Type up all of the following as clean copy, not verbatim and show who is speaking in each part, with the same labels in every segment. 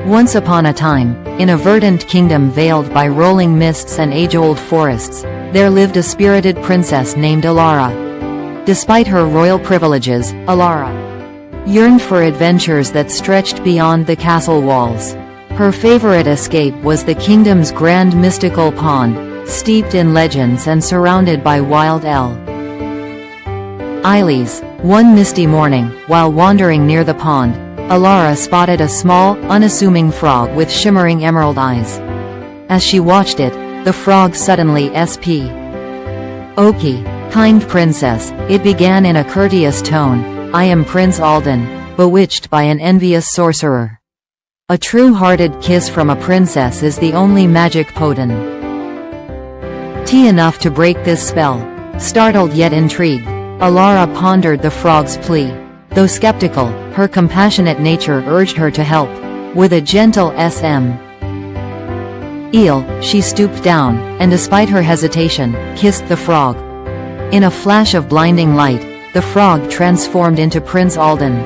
Speaker 1: Once upon a time, in a verdant kingdom veiled by rolling mists and age-old forests, there lived a spirited princess named Alara. Despite her royal privileges, Alara yearned for adventures that stretched beyond the castle walls. Her favorite escape was the kingdom's grand mystical pond, steeped in legends and surrounded by wild Iles. One misty morning, while wandering near the pond, Alara spotted a small, unassuming frog with shimmering emerald eyes. As she watched it, the frog suddenly spoke. "Oki, kind princess," it began in a courteous tone, "I am Prince Alden, bewitched by an envious sorcerer. A true-hearted kiss from a princess is the only magic potent enough to break this spell." Startled yet intrigued, Alara pondered the frog's plea. Though skeptical, her compassionate nature urged her to help. With a gentle eel, she stooped down, and despite her hesitation, kissed the frog. In a flash of blinding light, the frog transformed into Prince Alden.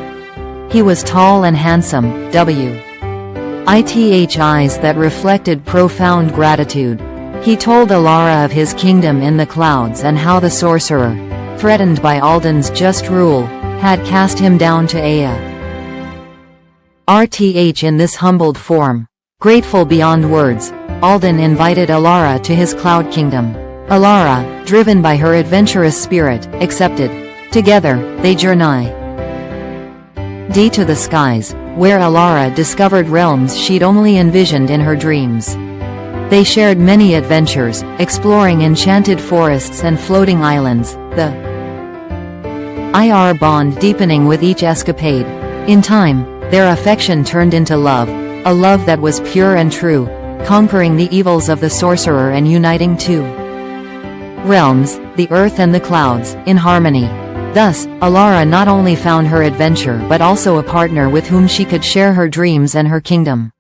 Speaker 1: He was tall and handsome, with eyes that reflected profound gratitude. He told Alara of his kingdom in the clouds and how the sorcerer, threatened by Alden's just rule, had cast him down to in this humbled form. Grateful beyond words, Alden invited Alara to his cloud kingdom. Alara, driven by her adventurous spirit, accepted. Together, they journeyed to the skies, where Alara discovered realms she'd only envisioned in her dreams. They shared many adventures, exploring enchanted forests and floating islands, the bond deepening with each escapade. In time, their affection turned into love, a love that was pure and true, conquering the evils of the sorcerer and uniting two realms, the earth and the clouds, in harmony. Thus, Alara not only found her adventure but also a partner with whom she could share her dreams and her kingdom.